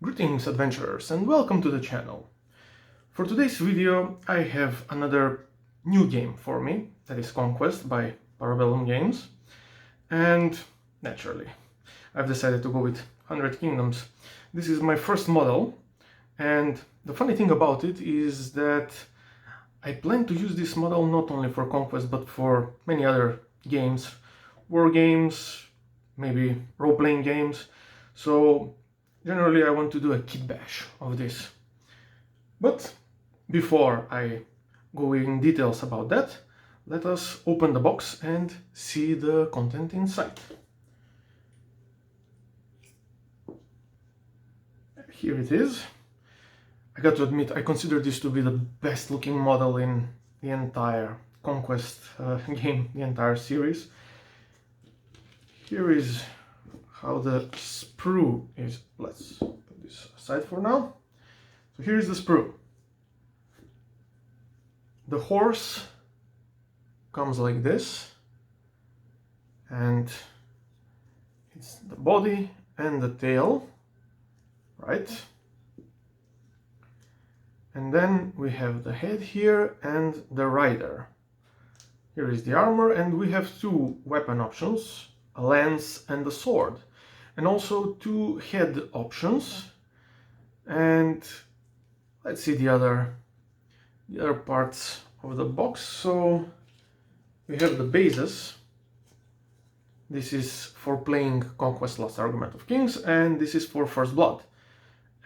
Greetings adventurers and welcome to the channel. For today's video I have another new game for me, that is Conquest by Para-Bellum games, and naturally I've decided to go with 100 Kingdoms. This is my first model, and the funny thing about it is that I plan to use this model not only for Conquest but for many other games, war games, maybe role-playing games, so generally I want to do a kit bash of this. But before I go in details about that, let us open the box and see the content inside. Here it is. I got to admit, I consider this to be the best looking model in the entire Conquest game, the entire series. Here is how the sprue is. Let's put this aside for now. So here is the sprue. The horse comes like this, and it's the body and the tail, right? And then we have the head here and the rider. Here is the armor, and we have two weapon options, a lance and a sword, and also two head options. And let's see the other parts of the box. So we have the bases. This is for playing Conquest Last Argument of Kings, and this is for First Blood.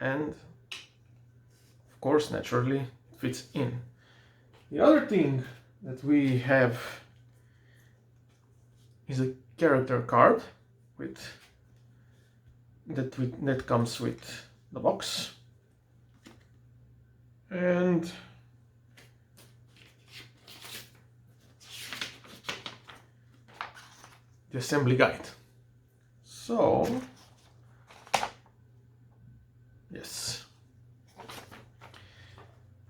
And of course, naturally, it fits in. The other thing that we have is a character card that comes with the box, and the assembly guide. So yes.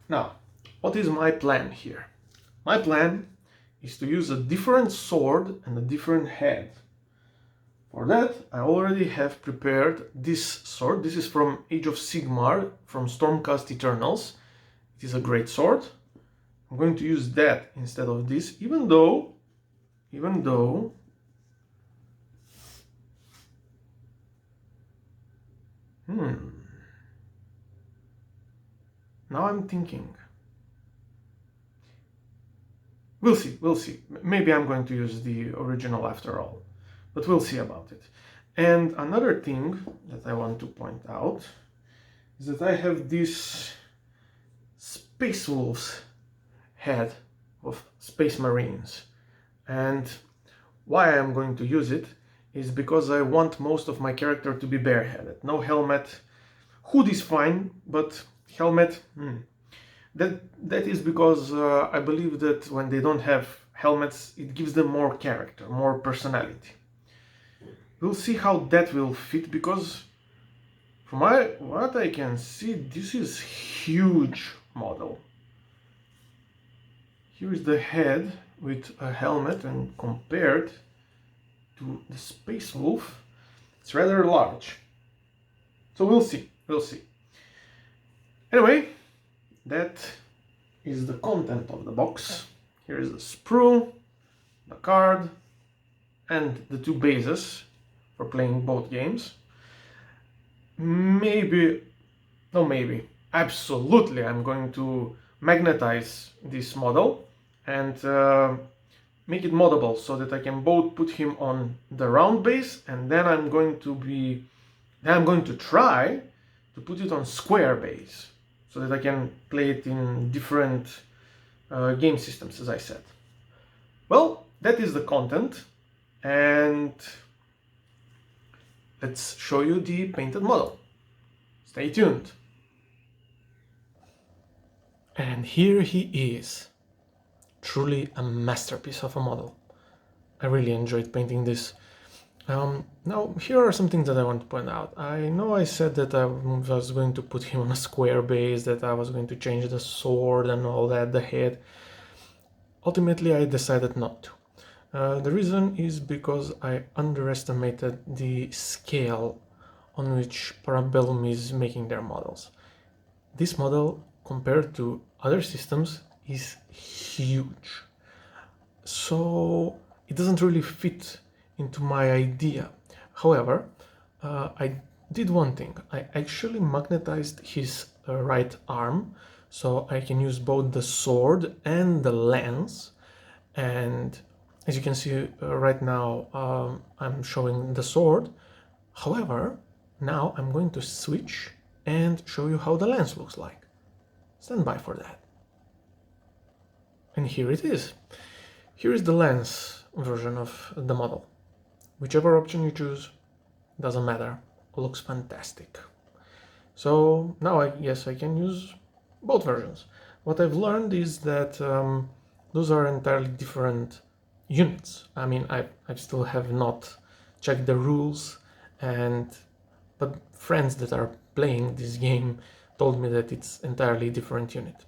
Now, what is my plan here? My plan is to use a different sword and a different head. For that, I already have prepared this sword. This is from Age of Sigmar, from Stormcast Eternals. It is a great sword. I'm going to use that instead of this, even though now I'm thinking. We'll see. Maybe I'm going to use the original after all, but we'll see about it. And another thing that I want to point out is that I have this Space Wolves head of Space Marines. And why I'm going to use it is because I want most of my character to be bareheaded. No helmet. Hood is fine, but helmet, that is because I believe that when they don't have helmets, it gives them more character, more personality. We'll see how that will fit, because from what I can see, this is huge model. Here is the head with a helmet, and compared to the Space Wolf, it's rather large. So we'll see. Anyway, that is the content of the box. Here is the sprue, the card, and the two bases for playing both games. Absolutely, I'm going to magnetize this model and make it moddable so that I can both put him on the round base, and then I'm going to try to put it on square base so that I can play it in different game systems, as I said. Well, that is the content, and let's show you the painted model. Stay tuned. And here he is. Truly a masterpiece of a model. I really enjoyed painting this. Now, here are some things that I want to point out. I know I said that I was going to put him on a square base, that I was going to change the sword and all that, the head. Ultimately, I decided not to. The reason is because I underestimated the scale on which Para-Bellum is making their models. This model, compared to other systems, is huge. So it doesn't really fit into my idea. However, I did one thing. I actually magnetized his right arm, so I can use both the sword and the lance. And as you can see right now, I'm showing the sword. However, now I'm going to switch and show you how the lens looks like. Stand by for that. And here it is. Here is the lens version of the model. Whichever option you choose, doesn't matter. Looks fantastic. So now I guess I can use both versions. What I've learned is that those are entirely different units. I mean, I still have not checked the rules, but friends that are playing this game told me that it's entirely different unit.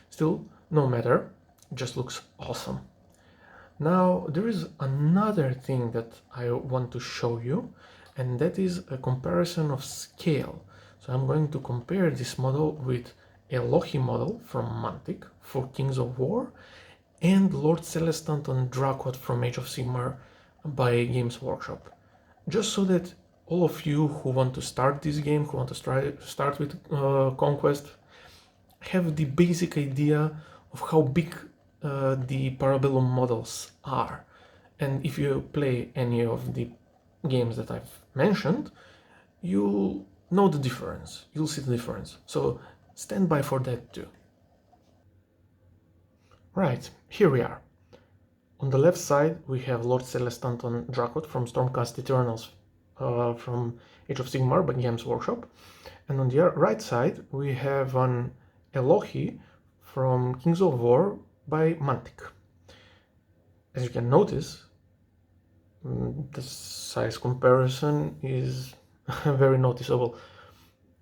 Still, no matter, it just looks awesome. Now, there is another thing that I want to show you, and that is a comparison of scale. So I'm going to compare this model with a Lohi model from Mantic for Kings of War and Lord Celestant on Dracot from Age of Sigmar by Games Workshop. Just so that all of you who want to start this game, who want to start with Conquest, have the basic idea of how big the Para-Bellum models are. And if you play any of the games that I've mentioned, you'll know the difference. You'll see the difference. So stand by for that too. Right, here we are. On the left side, we have Lord Celestant on Dracot from Stormcast Eternals from Age of Sigmar by Games Workshop. And on the right side, we have an Elohi from Kings of War by Mantic. As you can notice, the size comparison is very noticeable.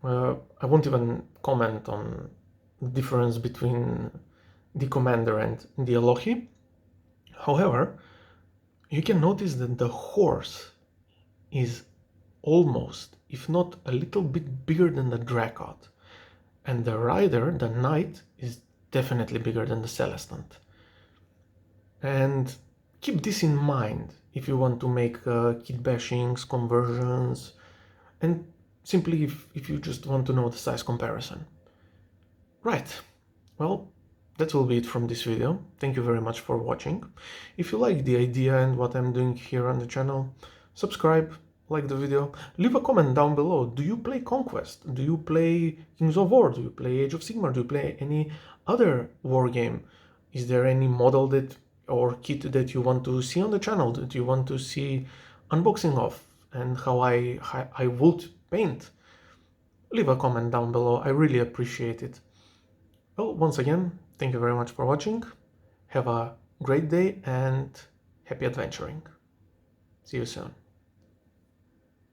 I won't even comment on the difference between the Commander and the Elohi. However, you can notice that the horse is almost, if not a little bit bigger than the Dracot. And the rider, the knight, is definitely bigger than the Celestant. And keep this in mind if you want to make kit bashings, conversions, and simply if you just want to know the size comparison. Right, well, that will be it from this video. Thank you very much for watching. If you like the idea and what I'm doing here on the channel, subscribe, like the video, leave a comment down below. Do you play Conquest? Do you play Kings of War? Do you play Age of Sigmar? Do you play any other war game? Is there any model that or kit that you want to see on the channel, that you want to see unboxing of, and how I would paint? Leave a comment down below. I really appreciate it. Well, once again, thank you very much for watching. Have a great day and happy adventuring. See you soon.